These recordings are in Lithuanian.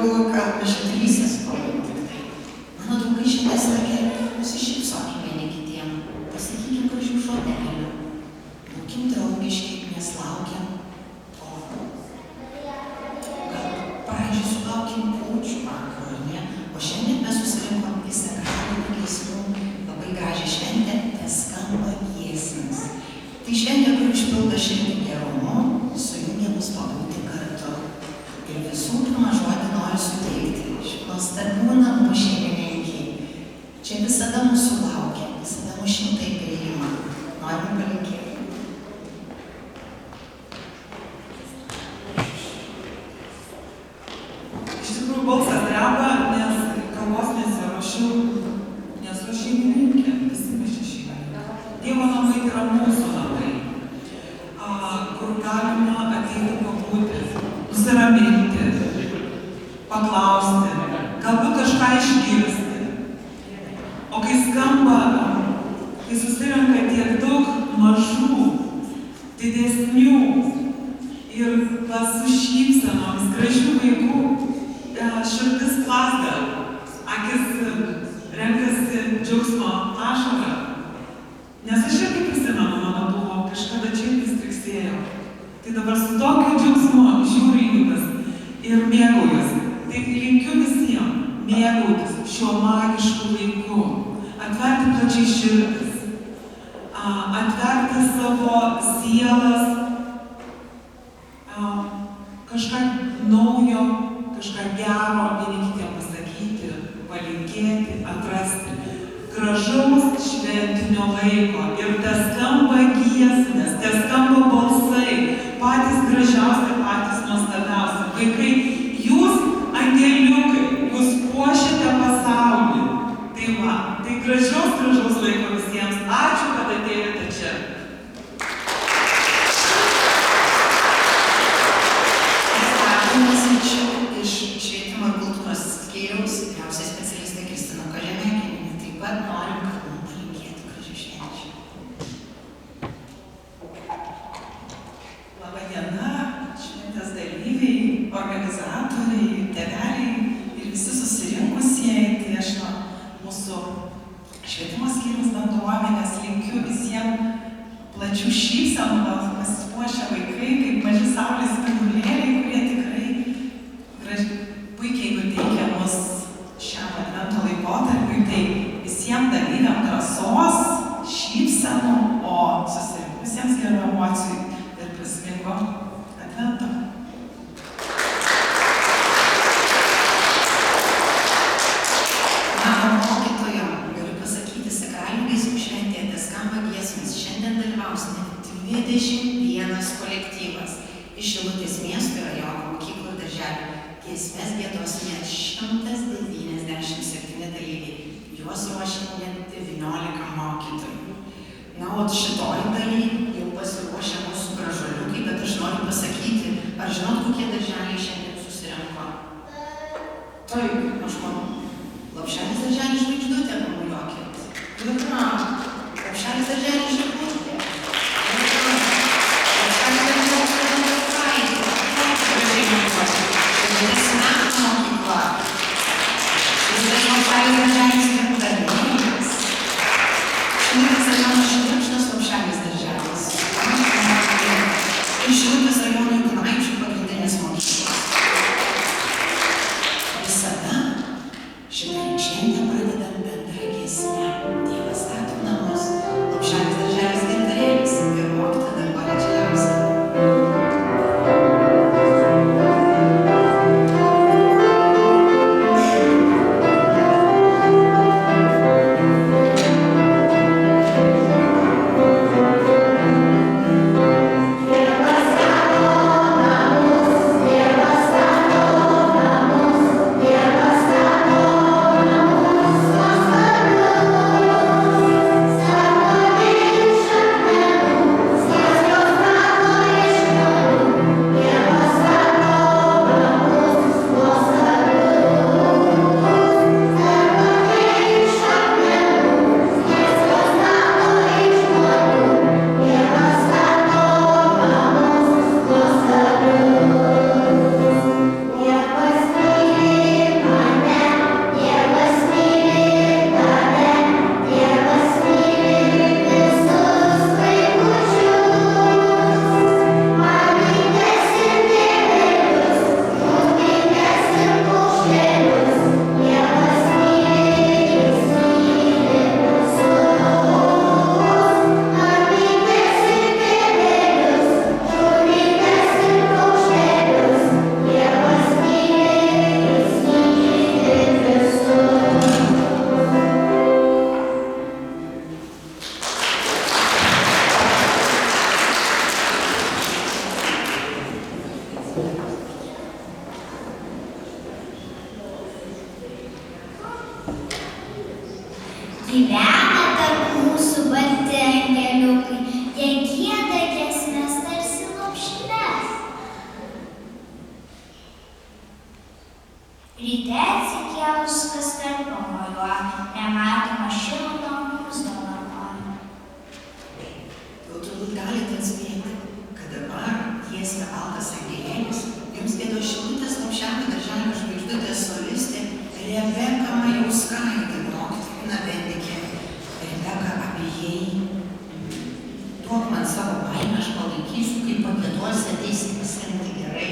galvoju, kad aš trysia stoviu tik tai. Mano draugai šiandien sakė, nusišypsokim vieni kitiem, pasakykim gražių žodelių, būkim draugiški, nes laukiam to. Gal pradžiai sulaukim kūčių vakaro, ne? O šiandien mes susirinkom į sakralinių giesmių labai gražią šventę, nes skamba giesmės. Tai šventė, kur išpildo širdį gerumu, sujungia mus pabūti kartu. Ir visų pirma žodį noriu suteikti šių nuostabių namų šeimininkiai. Čia visada mūsų laukia, visada mūsų šimtai priima. Norim palinkėti. Iš tikrųjų balsas dreba, nes kalbos nesiruošiu, nesu šeimininkė, visi mes čia šeimininkai. Dievo namai yra mūsų namai, kur galima ateiti pabūti, nusiraminti, paklausti, galbūt kažką išgirsti. O kai skamba, kai susirenka tiek daug mažų, didesnių ir su šypsenomis, gražių vaikų, širdis plazda, akis renkasi džiaugsmo ašarą. Nes aš irgi prisimenu, mano buvo, kažkada čia vis triksėjo. Tai dabar su tokiu džiaugsmu žiūriu į jumis ir mėgaujuosi. Tai linkiu visiems mėgautis šiuo magišku laiku, atverti plačiai širdis, atverti savo sielas, kažką naujo, kažką gero vieni kitiem pasakyti, palinkėti, atrasti. Gražaus šventinio laiko ir skamba giesmės, skamba balsai, patys gražiausi, patys nuostabiausi. Vaikai, jūs angeliukai, jūs puošiate pasaulį. Tai va, tai gražaus laiko visiems. Ačiū, kad atėjote čia. Iš švietimo ir kultūros skyriaus vyriausia specialistė Kristina Kožemėkienė. Taip pat norim, kad mums palinkėtų gražių švenčių. Labą dieną, šventės dalyviai, organizatoriai, tėveliai ir visi susirinkusieji. Tai aš nuo mūsų švietimo skyriaus bendruomenės linkiu visiems plačių šypsenų, pasipuošę vaikai, kaip maži saulės spindulėliai, kurie tikrai puikiai nuteikia mus šiam advento laikotarpiui. Tai visiems dalyviam drąsos, šypsenų, o susirinkusiems gerų emocijų ir prasmingo advento. Na, mokytojam galiu pasakyti, sakralinių giesmių šventėje skamba giesmės. Šiandien dalyvaus net 21 kolektyvas iš Šilutės miesto ir rajono mokyklų ir darželių. Giesmės giedos net 197 dalyviai. Juos ruošia net 19 mokytojų. Na, o šitoj daly jau pasiruošę mūsų gražuoliukai, bet aš noriu pasakyti, ar žinot, kokie darželiai šiandien susirinko? Taip, aš manau. Lapšelis darželis žvaigždutė, pamuliokit. Dukra, lapšelis darželis žvaigždutė. Lapšelis darželis žvaigždutė. Gražiai mokykla. Šimtas metų mokykla. Šimtas lapšelis darželis nepadarinėjimas. Šimtas rajono Šilutės lapšelis darželis. Ir Šilutės rajono Junaičių pagrindinis mokykla. Gyvena tarp mūsų balti angeliukai, jie gieda giesmes tarsi lopšines. Ryte atsikėlus kaskart pamojuoja, nematoma šilumą mums dovanoja. Jau turbūt galite atspėti, kad dabar giesmę Baltas angelėlis jums giedo Šilutės Lopšelio darželio žvaigždutės solistė Rebeka Majauskaitė, mokytoja Bendikė. Rebeka, abejai, duok man savo baimę, aš palaikysiu, kaip pagieduosi ateisi pasiimti gerai.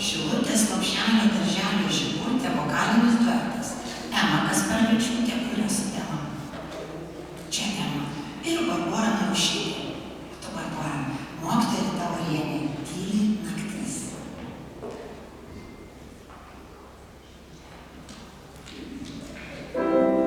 Šilutės Lopšelio darželio žygurtė vokalinis duetas. Ema Kasparvičiūtė kuria su Ema. Čia Ema. Ir Barbora Narušytė. Tu Barbora. Mokytoja Rita Orienė. Tyli naktis. Thank you.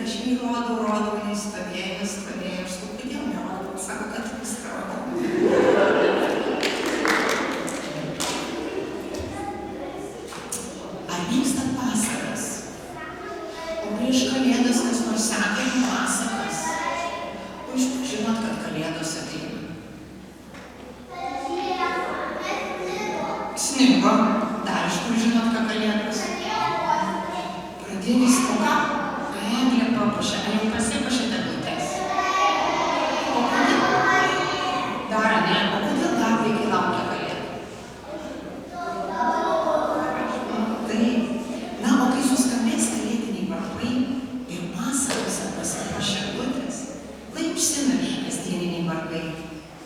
aš jį rodau, jis stovėjo, aš sakau, kodėl nerodau, sako, kad viską rodau. Ar mėgstat pasakas? O prieš Kalėdas kas nors seka jų pasakas? O iš kur žinot, kad Kalėdos ateina? Snigo. Dar iš kur žinot, kad Kalėdos? Pradėlis, o ką? Eglė papuošia. Ar jau pasipuošėte eglutes? O kodėl? Dar ne. O kodėl dar vaikai laukia Kalėdų? Taip. Na, o kai suskambės kalėdiniai varpai ir pasakose pasipuošia eglutės, lai užsimirš kasdieniniai varpai,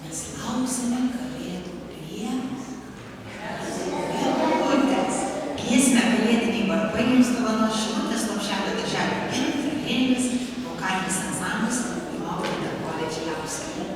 nes lauksime Kalėdų priemes. Eglutės. Giesmę kalėdiniai varpai jums dovanos Šilutės Lopšelio darželio gintarėlis, vokalinis ansamblis ir mokytoja Koledžiauskė.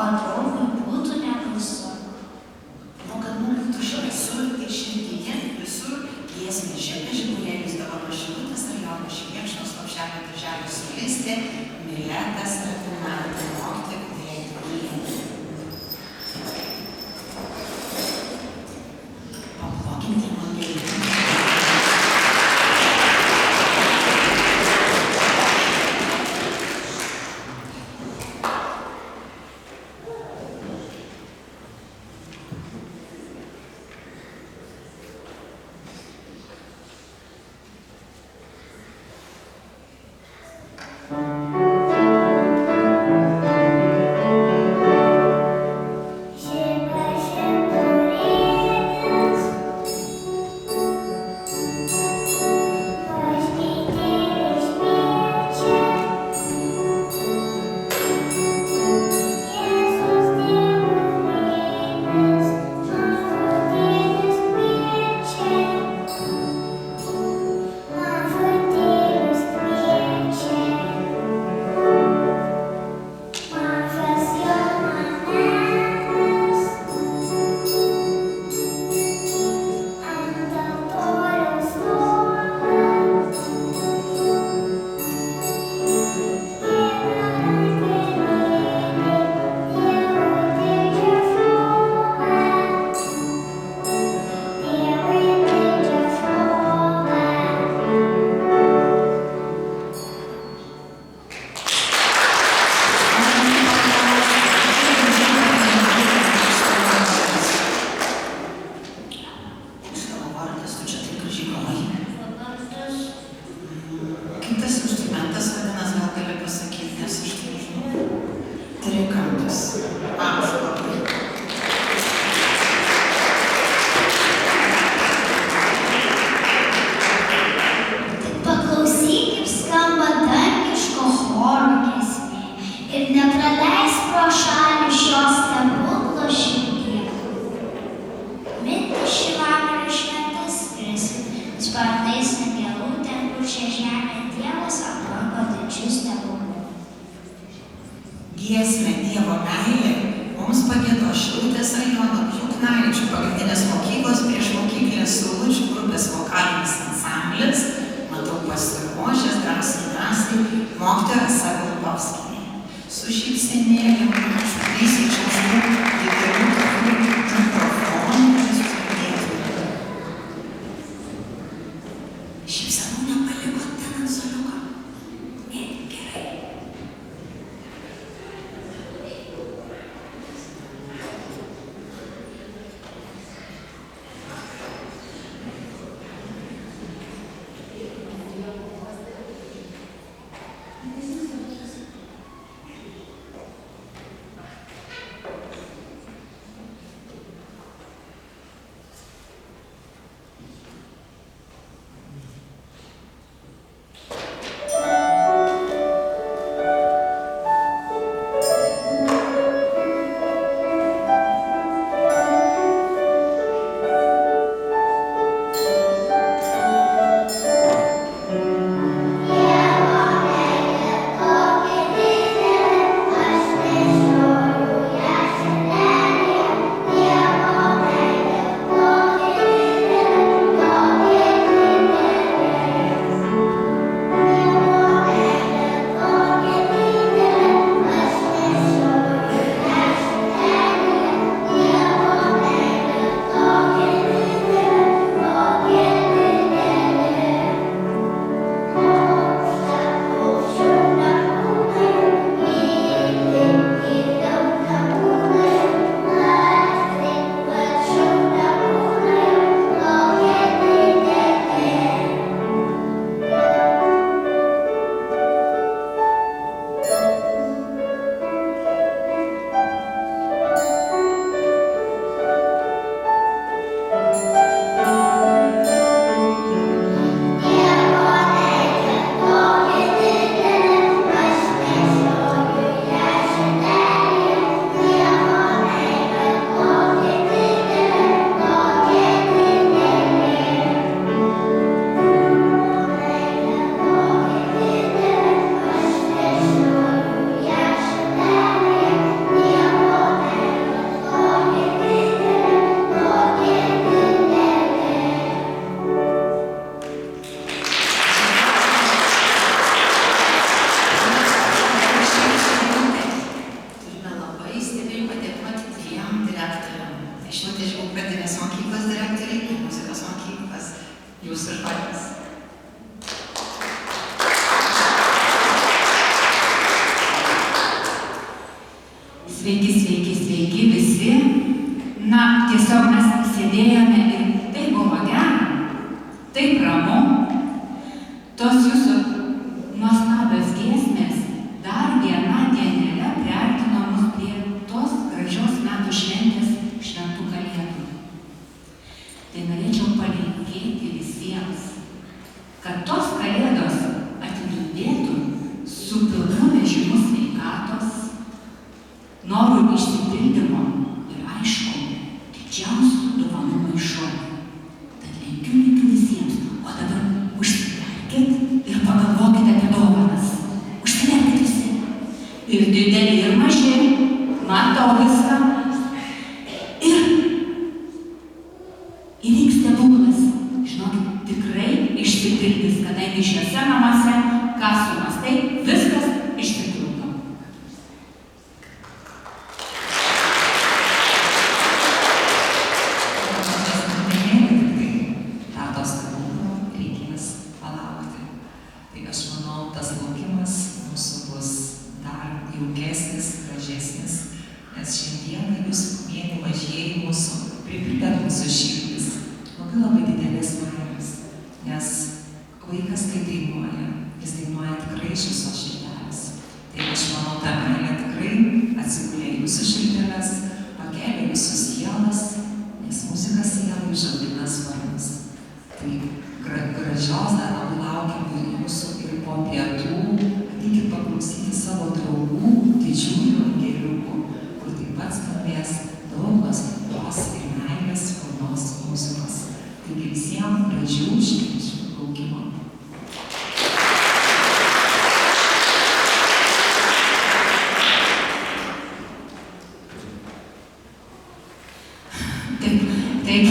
o draugui būtų nebaisu. Kad mums būtų šviesu ir širdyje visur giesmė žemė, žibulėlis dovano šilutės, rajono Švėkšnos, Lopšelio darželio solistė, Miletas Rafinatė, mokytoja Kudrėtė. Paplokim Timotejų. Giesmė Dievo meilė mums pagiedo Šilutės rajono Juknaičių pagrindinės mokyklos priešmokyklinės saulučių grupės vokalinis ansamblis, matau pasiruošęs drąsiai, mokytoja Rasa Golubovskienė. Su šypsenėlėm, ačiū, prisičiau žmonių, didelių tokių mikrofonų, kuris suskambėtų. Šypsenų nepaliko ten ant suoliuko. Gerai. Sveiki, sveiki, sveiki visi. Na, tiesiog mes sėdėjome ir tai buvo gera, taip ramu. Tos jūsų nuostabios giesmės dar viena dienelė priartino mus prie tos gražios metų šventės šventų kalėdų. Tai norėčiau palinkėti visiems, kad tos kalėdos atidūdėtų su pilnu vežimu sveikatos, norų išsipildymo ir aišku, didžiausių dovanų maišu. Tad linkiu visiems, o dabar užsimerkit ir pagalvokite apie dovanas. Užsimerkit visi. Ir dideli, ir maži, matau viską. Ir įvyks stebuklas. Žinokit, tikrai išsipildys, kadangi šiuose namuose, ką sumąstai, viskas išsipildo. Datos stebuklo reikės palaukti. Tai aš manau, tas laukimas mūsų bus dar jaukesnis, gražesnis, nes šiandieną jūs, mėly mažieji, mūsų pripildėt mūsų širdis. Labai didelės meilės, nes vaikas, kai dainuoja, jis dainuoja tikrai iš visos širdelės. Tai aš manau, ta meilė tikrai atsigulė jūsų širdelės, pakelia jūsų sielas, nes muzika sielai užaugina sparnus. Tai gražios dar labai laukiam ir jūsų ir po pietų, ateikit paklausyti savo draugų, didžiųjų angeliukų, kur taip pat skambės daug nuostabios ir meilės pilnos muzikos. Taigi visiems gražių švenčių laukimo. Taip,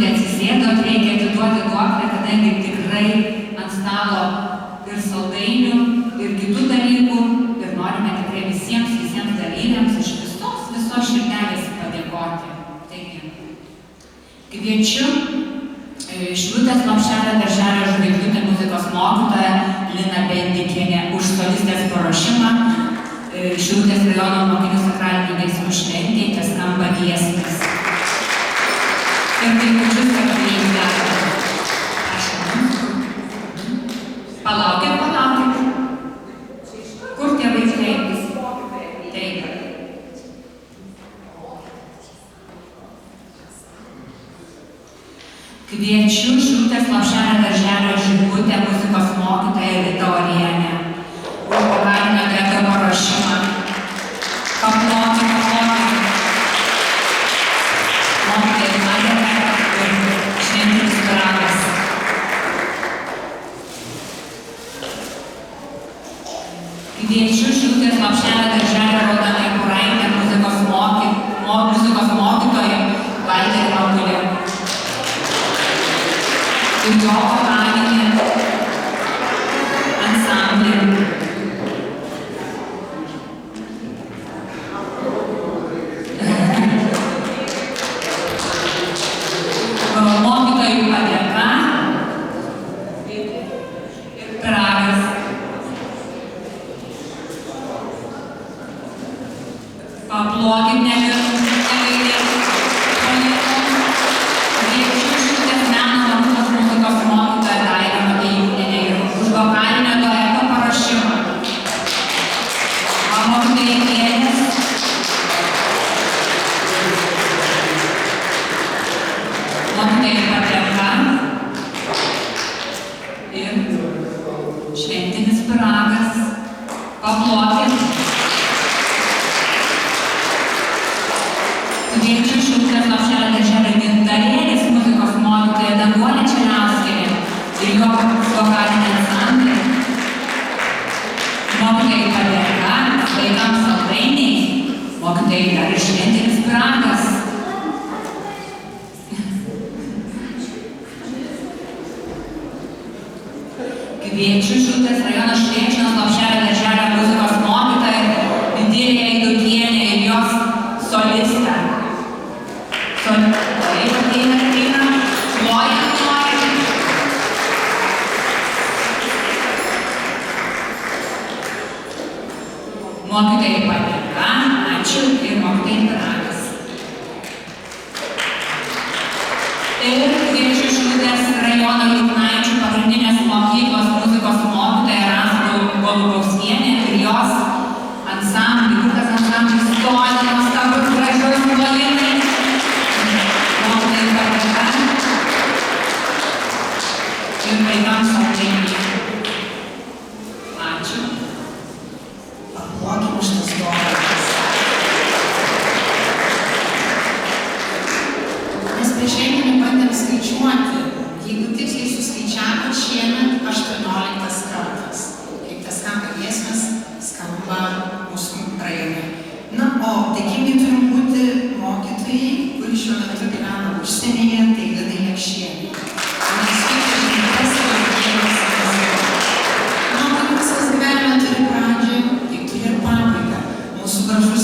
atsisėdot, reikia atiduoti duoklę, kadangi tikrai ant stalo ir saldainių, ir kitų dalykų, ir norime tikrai visiems dalyviams iš visos širdelės padėkoti. Taigi, kviečiu Šilutės Lopšelio darželio žvaigždutė muzikos mokytoja Lina Bendikienė už solistės paruošimą Šilutės rajono mokinių sakralinių giesmių šventėje, te skamba giesmės. Ir tai pačius kartą. Prašau. Palaukit. Kur tie vaikai? Taip. Kviečiu Šilutės Lopšelio darželio žvaigždutę muzikos mokytoją Ritą Orienę už vokalinio dueto paruošimą. Paploti. Mokytojai Marija ir šventinis pyragas. Kviečiu Šilutės Lopšelio darželio Raudonąją Kuraitę muzikos mokytoją Vaidą Raudulę. Ir jo vokalinį ansamblį. Mokytojų padėka ir pyragas. Paplokit šventinis pyragas. Paplokit. Kviečiu Šilutės Lopšelio darželio gintarėlės muzikos mokytoją Danguolę Čeliauskienę ir jo vokalinį ansamblį. Mokytojai padėka, vaikams saldainiai, mokytojai dar ir šventinis pyragas. Kviečiu Šilutės rajono Švėkšnos Lopšelio darželio muzikos mokytoją Idilę Eidukienę ir jos solistą. Ateina, ploja. Mokytojai padėka, ačiū ir mokytojai pyragas. Ir kviečiu Šilutės rajono Juknaičių pagrindinės mokyklos muzikos mokytoją Rasą Golubauskienę ir jos ansamblį, grupės ansamblis stoja nuostabus gražios valinai. Mokytojai padėka ir vaikams auklėjimai. Ačiū. Aplokim už tas dovanas. Mes prieš renginį bandėm skaičiuoti, jeigu tiksliai suskaičiavot šiemet 18 kartas, kaip tas skamba giesmės skamba mūsų rajone. Na, o dėkingi turim būti mokytojai, kuri šiuo metu gyvena užsienyje, tai Linai Lekšienė. Nes kaip žinutės ir linkėjimas visas gyvenime turi pradžią, tai turi ir pabaigą. Mūsų gražus